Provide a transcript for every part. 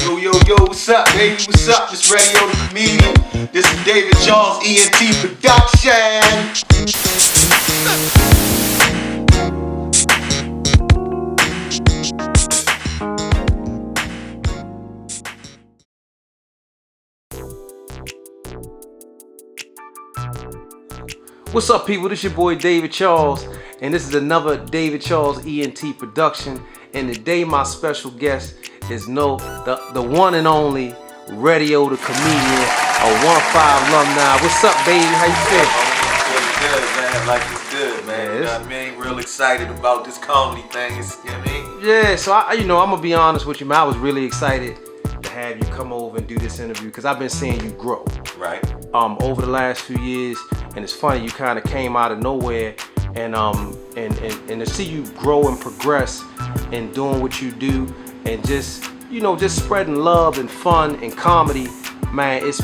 Yo, yo, yo, what's up, baby? What's up? This Radio the Comedian. This is David Charles.Ent production. What's up, people? This your boy David Charles, and this is another David Charles.Ent production. And today my special guest is the one and only Radio the Comedian, a 1-5 alumni. What's up, baby? How you feel? I'm feeling good, man. Life is good, man. You know what I mean? Real excited about this comedy thing. You know what I mean? Yeah, so I'm gonna be honest with you, man. I was really excited to have you come over and do this interview because I've been seeing you grow. Right. Over the last few years, and it's funny, you kind of came out of nowhere, and to see you grow and progress and doing what you do, and just spreading love and fun and comedy, man, it's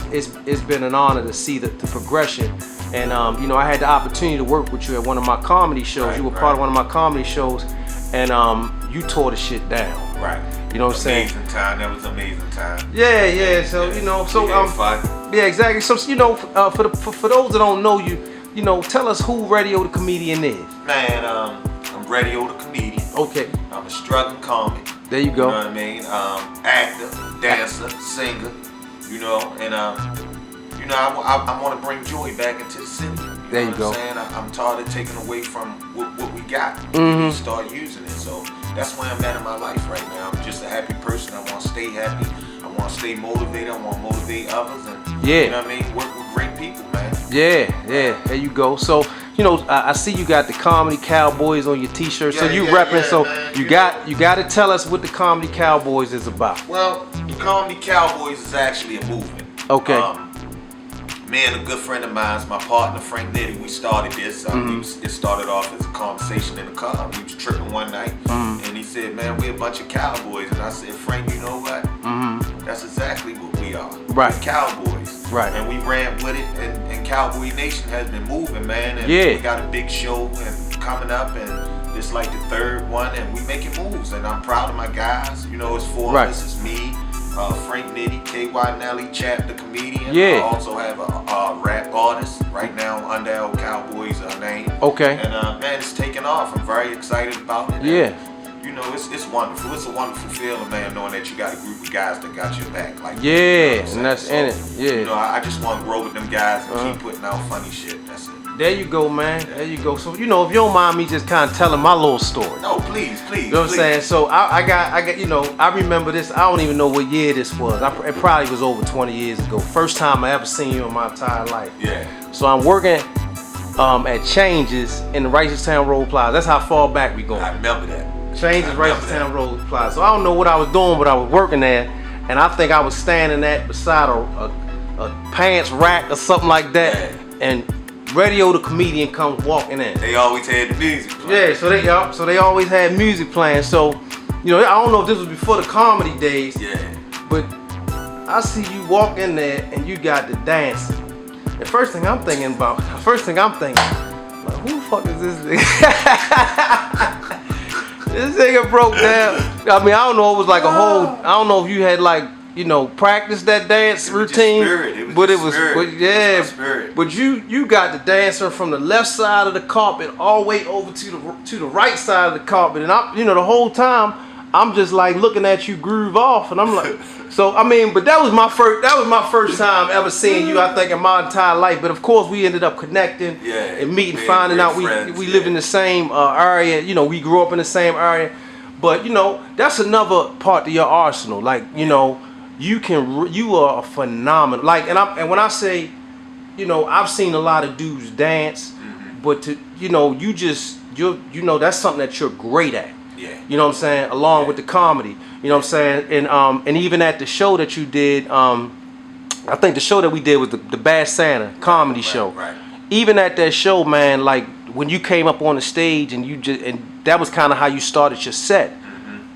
been an honor to see the progression. And I had the opportunity to work with you at one of my comedy shows. Right, you were part of one of my comedy shows, and you tore the shit down. Right. You know what I'm saying? Amazing time. That was amazing time. Yeah. So fun. Yeah, exactly. So for those that don't know you, tell us who Radio the Comedian is. Man, I'm Radio the Comedian. Okay. I'm a struggling comic. There you go. You know what I mean? Actor, dancer, singer. And I want to bring joy back into the city. There you go. What I'm saying? I'm tired of taking away from what we got. Mm-hmm. We start using it. So that's where I'm at in my life right now. I'm just a happy person. I want to stay happy. I want to stay motivated. I want to motivate others. And yeah. You know what I mean? Work with great people, man. Yeah. There you go. So, I see you got the Comedy Cowboys on your t-shirt. So you repping. So man. You got to tell us what the Comedy Cowboys is about. Well, the Comedy Cowboys is actually a movement. Okay. Me and a good friend of mine, my partner Frank Nitty, we started this. It started off as a conversation in the car. We was tripping one night, and he said, "Man, we're a bunch of cowboys." And I said, "Frank, you know what? That's exactly what we are. Right. We're cowboys. Right. And we ran with it, and Cowboy Nation has been moving, man. And yeah. We got a big show coming up, and it's like the third one, and we making moves. And I'm proud of my guys. It's four of us. It's me. Frank Nitty, KY Nelly, Chap the Comedian. Yeah. I also have a rap artist right now under our Cowboys name. Okay. And man, it's taking off. I'm very excited about it. Yeah. And, it's wonderful. It's a wonderful feeling, man, knowing that you got a group of guys that got your back. Like and that's in it. Yeah. I just want to grow with them guys and keep putting out funny shit. That's it. There you go, man. There you go. So, if you don't mind me just kind of telling my little story. No, please. You know what I'm saying? So, I got, I remember this. I don't even know what year this was. It probably was over 20 years ago. First time I ever seen you in my entire life. Yeah. So, I'm working at Changes in the Righteoustown Road Plaza. That's how far back we going. I remember that. Changes Righteousstown Road Plaza. So, I don't know what I was doing, but I was working there. And I think I was standing beside a pants rack or something like that. Yeah. And Radio the Comedian comes walking in. They always had the music playing. Yeah, so they always had music playing. So, I don't know if this was before the comedy days. Yeah. But I see you walk in there and you got the dancing. The first thing I'm thinking, like, who the fuck is this nigga? This nigga broke down. I mean, I don't know. It was like a whole. I don't know if you had practiced that dance routine. But you got the dancer from the left side of the carpet all the way over to the right side of the carpet, and the whole time I'm just like looking at you groove off, and I'm like, but that was my first time ever seeing you, I think, in my entire life. But of course we ended up connecting and meeting, finding out we live in the same area. We grew up in the same area, but that's another part of your arsenal. Like you are a phenomenal. Like, and when I say, I've seen a lot of dudes dance, but that's something that you're great at. Yeah. You know what I'm saying? Along with the comedy. You know what I'm saying? And even at the show that you did, I think the show that we did was the Bad Santa comedy show. Right. Even at that show, man, like when you came up on the stage and that was kind of how you started your set.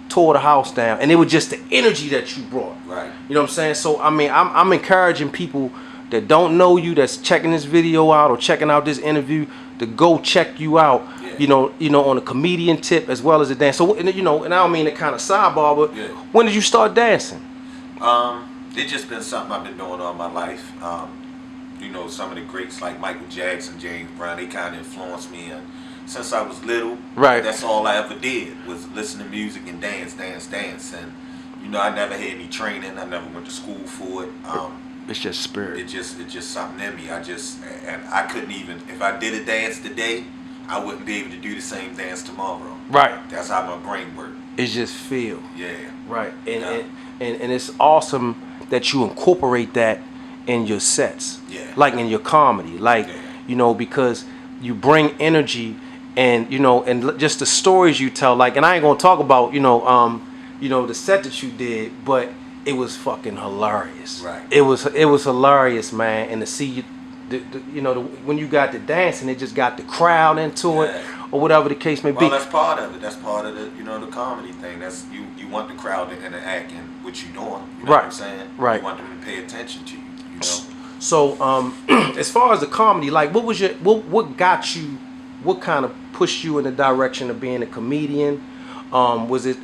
Tore the house down, and it was just the energy that you brought. Right. You know what I'm saying? So I mean, I'm encouraging people that don't know you, that's checking this video out or checking out this interview, to go check you out. Yeah. On a comedian tip as well as a dance. So and I don't mean to kind of sidebar, but when did you start dancing? It's just been something I've been doing all my life. You know, some of the greats like Michael Jackson, James Brown, they kind of influenced me. And since I was little, Right. that's all I ever did was listen to music and dance. And you know, I never had any training. I never went to school for it. It's just spirit. It's just something in me. And I couldn't even, if I did a dance today, I wouldn't be able to do the same dance tomorrow. Right. That's how my brain works. It's just feel. Yeah. Right. Yeah. And it's awesome that you incorporate that in your sets. Yeah. Like in your comedy. Like, Yeah. you know, because you bring energy and, you know, and just the stories you tell. Like, and I ain't gonna talk about, you know, the set that you did, but it was fucking hilarious. Right. It was hilarious, man. And to see you, when you got the dancing, it just got the crowd into it, or whatever the case may be. Well, that's part of it. That's part of the, the comedy thing. That's you want the crowd to interact in what you're doing. You know what I'm saying? Right. You want them to pay attention to you. You know. So, as far as the comedy, like, what got you, what kind of pushed you in the direction of being a comedian? Was it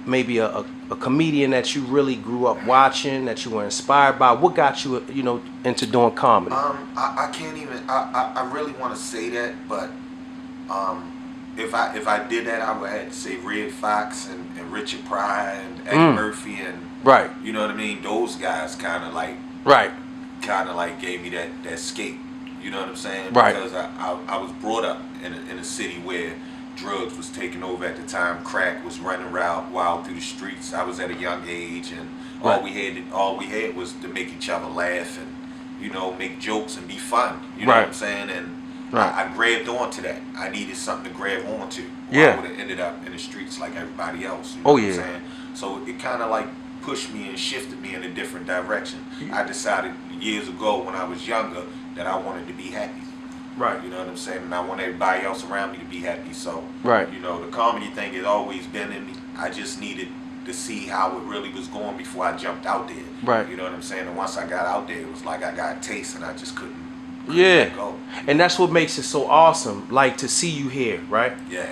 maybe a comedian that you really grew up watching, that you were inspired by? What got you, into doing comedy? I can't even. I really want to say that, but if I did that, I would have to say Red Fox and Richard Pryor and Eddie Murphy and Right. You know what I mean? Those guys kind of like gave me that escape. You know what I'm saying? Right. Because I was brought up in a city where drugs was taking over at the time. Crack was running wild through the streets. I was at a young age, and all we had was to make each other laugh and make jokes and be fun. You know what I'm saying? And I grabbed onto that. I needed something to grab onto. Yeah. I would have ended up in the streets like everybody else. You know Oh, what yeah. I'm saying? So it kind of like pushed me and shifted me in a different direction. I decided years ago when I was younger that I wanted to be happy. Right. You know what I'm saying? And I want everybody else around me to be happy. So, Right. The comedy thing has always been in me. I just needed to see how it really was going before I jumped out there. Right. You know what I'm saying? And once I got out there, it was like I got a taste and I just couldn't let go. And that's what makes it so awesome, like to see you here, right? Yeah.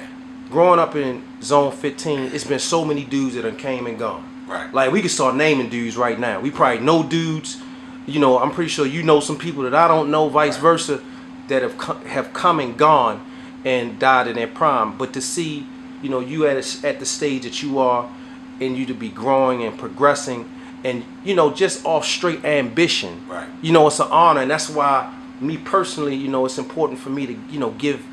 Growing up in Zone 15, it's been so many dudes that done came and gone. Right. Like, we can start naming dudes right now. We probably know dudes. I'm pretty sure you know some people that I don't know, vice versa, that have come and gone and died in their prime. But to see, you at the stage that you are, and you to be growing and progressing, and just off straight ambition. Right. It's an honor, and that's why me personally, it's important for me to give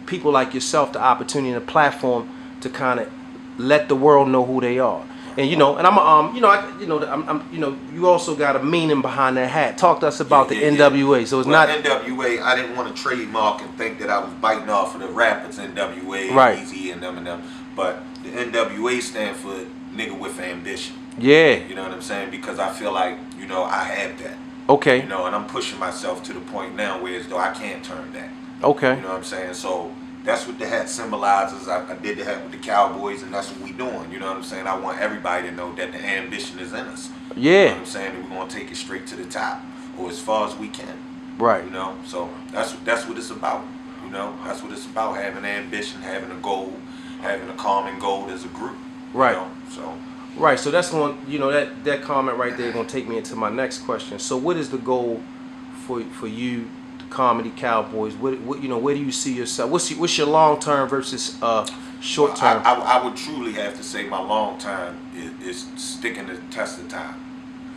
people like yourself the opportunity and the platform to kind of let the world know who they are. And and I'm you also got a meaning behind that hat. Talk to us about the NWA. So it's not NWA. I didn't want to trademark and think that I was biting off of the rappers NWA, Right. Easy and them, but the NWA stand for nigga with ambition. Yeah. You know what I'm saying? Because I feel like I have that. Okay. And I'm pushing myself to the point now where as though I can't turn that. Okay. You know what I'm saying? So that's what the hat symbolizes. I did the hat with the Cowboys, and that's what we doing. You know what I'm saying? I want everybody to know that the ambition is in us. Yeah. You know what I'm saying? And we're gonna take it straight to the top, or as far as we can. Right. So that's what it's about. That's what it's about: having ambition, having a goal, having a common goal as a group. Right. So. Right. So that's going. That comment right there is gonna take me into my next question. So what is the goal for you? Comedy Cowboys. What where do you see yourself? What's your long term versus short term? I would truly have to say my long term is sticking the test of time.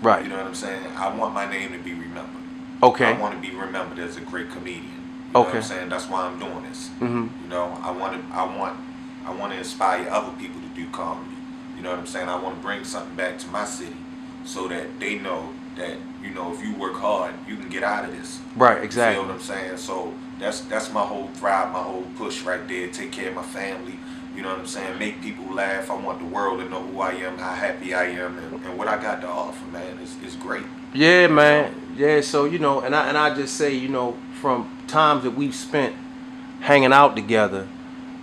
Right. You know what I'm saying? I want my name to be remembered. Okay. I want to be remembered as a great comedian. You know what I'm saying? That's why I'm doing this. Mm-hmm. I want to inspire other people to do comedy. You know what I'm saying? I want to bring something back to my city so that they know that if you work hard, you can get out of this. Right, exactly. You feel what I'm saying? So that's my whole thrive, my whole push right there. Take care of my family. You know what I'm saying? Make people laugh. I want the world to know who I am, how happy I am, and what I got to offer, man. Is great. Yeah, man. Yeah. So and I just say from times that we've spent hanging out together,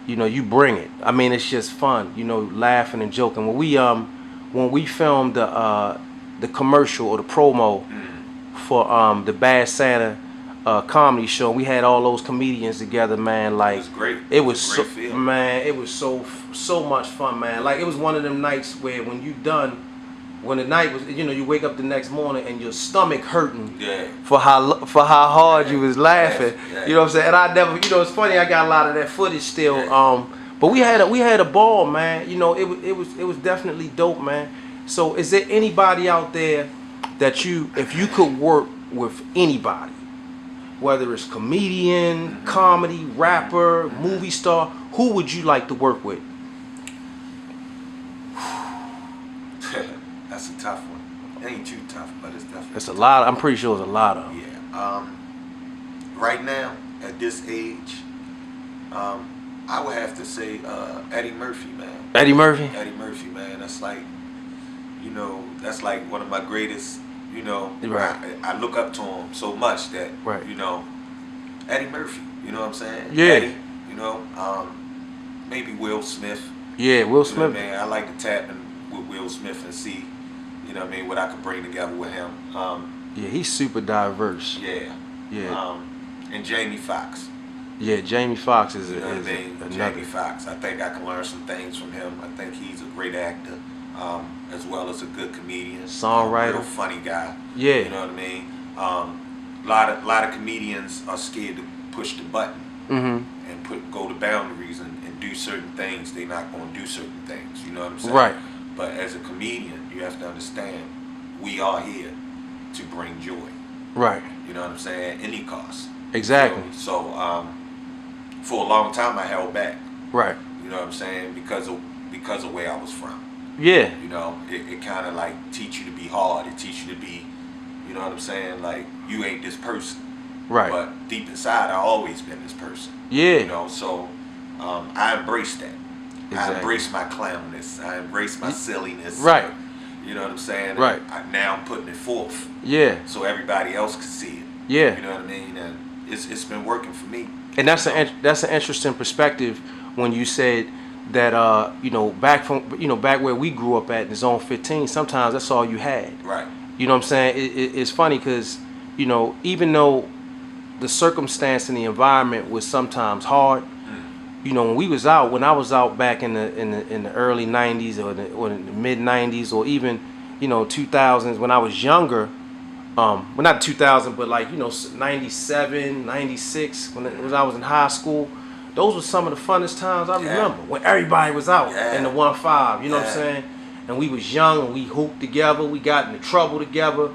you bring it. I mean, it's just fun. Laughing and joking. When we filmed the commercial or the promo for the Bad Santa comedy show, we had all those comedians together, man. Like, it was great. It was a great feeling. Man, it was so much fun, man. Like, it was one of them nights where when when the night was, you wake up the next morning and your stomach hurting Yeah. for how hard you was laughing. Yeah. You know what I'm saying? And I never, it's funny. I got a lot of that footage still. Yeah. But we had a ball, man. It was definitely dope, man. So is there anybody out there that if you could work with anybody, whether it's comedian, comedy, rapper, movie star, who would you like to work with? That's a tough one. It ain't too tough, but it's definitely. It's a lot. I'm pretty sure it's a lot of them. Yeah. Right now, at this age, I would have to say Eddie Murphy, man. Eddie Murphy? Eddie Murphy, man. That's like, that's like one of my greatest. Right. I look up to him so much that right. Eddie Murphy. You know what I'm saying? Yeah. Eddie. Maybe Will Smith. Yeah, Will Smith. Man, I like to tap in with Will Smith and see, what I could bring together with him. Yeah, he's super diverse. Yeah. Yeah. And Jamie Foxx. Yeah, Jamie Foxx is another. Jamie Foxx. I think I can learn some things from him. I think he's a great actor, as well as a good comedian, songwriter, real funny guy. Yeah. You know what I mean? A lot of comedians are scared to push the button and go to boundaries and do certain things. They're not going to do certain things. You know what I'm saying? Right. But as a comedian, you have to understand, we are here to bring joy. Right. You know what I'm saying? At any cost. Exactly. So for a long time, I held back. Right. You know what I'm saying? Because of where I was from. Yeah. It kind of like teach you to be hard. It teach you to be, you know what I'm saying? Like, you ain't this person. Right. But deep inside, I always been this person. Yeah. So I embraced that. Exactly. I embraced my clownness. I embraced my silliness. Right. You know what I'm saying? Right. Now I'm putting it forth. Yeah. So everybody else can see it. Yeah. You know what I mean? And it's been working for me. And that's an interesting perspective when you said that back where we grew up at in Zone 15, sometimes that's all you had. Right. You know what I'm saying? It's funny because even though the circumstance and the environment was sometimes hard, when I was out back in the early 90s or in the mid 90s or even 2000s when I was younger, well, not 2000 but like 97, 96 when I was in high school, those were some of the funnest times I remember when everybody was out in the 1-5, you know what I'm saying? And we was young and we hooped together, we got into trouble together,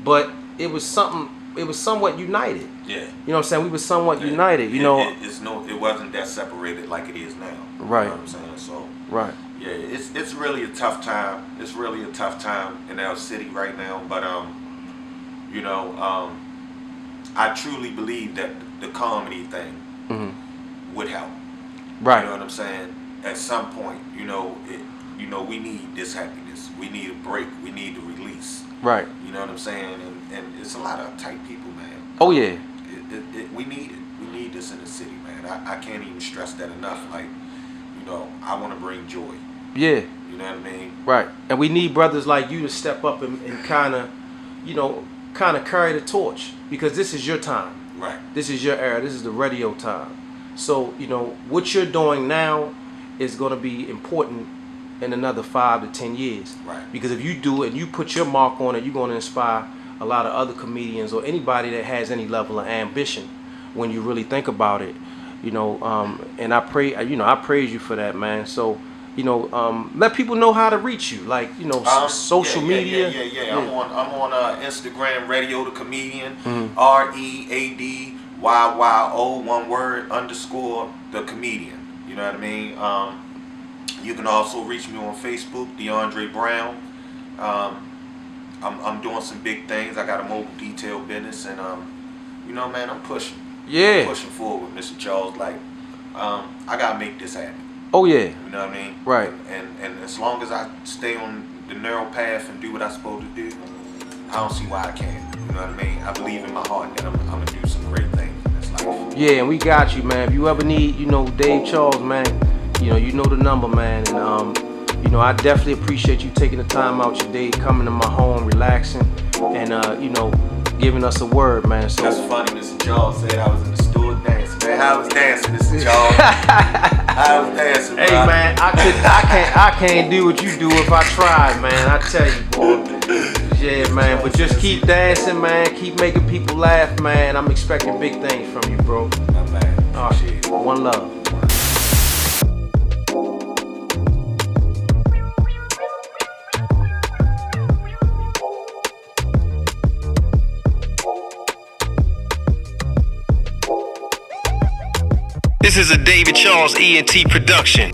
but it was somewhat united. Yeah. You know what I'm saying? We were somewhat united, It wasn't that separated like it is now. Right. You know what I'm saying? So right. Yeah, it's really a tough time. It's really a tough time in our city right now, but I truly believe that the comedy thing would help. Right. You know what I'm saying? At some point, we need this happiness. We need a break. We need to release. Right. You know what I'm saying? And it's a lot of uptight people, man. Oh yeah. We need it. We need this in the city, man. I can't even stress that enough. Like, I want to bring joy. Yeah. You know what I mean? Right. And we need brothers like you to step up and kind of carry the torch, because this is your time. Right. This is your era. This is the radio time. So, what you're doing now is going to be important in another 5 to 10 years. Right. Because if you do it and you put your mark on it, you're going to inspire a lot of other comedians or anybody that has any level of ambition when you really think about it. And I praise you for that, man. So, let people know how to reach you, like, social media. Yeah. I'm on Instagram, Radio the Comedian, READYYO, one word, _ the comedian. You know what I mean? You can also reach me on Facebook, DeAndre Brown. I'm doing some big things. I got a mobile detail business, and man, I'm pushing. Yeah. I'm pushing forward, Mr. Charles. Like, I gotta make this happen. Oh yeah. You know what I mean? Right. And as long as I stay on the narrow path and do what I'm supposed to do, I don't see why I can't. You know what I mean? I believe in my heart that I'm gonna do some great things in this life. Yeah, and we got you, man. If you ever need, Dave Charles, man, you know the number, man. And I definitely appreciate you taking the time out your day, coming to my home, relaxing, and giving us a word, man. So that's funny. Mr. Charles said I was in the store dancing. man. How was dancing? This is Charles. How was dancing, bro? Hey man, I can't do what you do if I tried, man. I tell you, boy. Yeah, man. But just keep dancing, man. Keep making people laugh, man. I'm expecting big things from you, bro. My man. All right. One love. This is a David Charles.Ent production.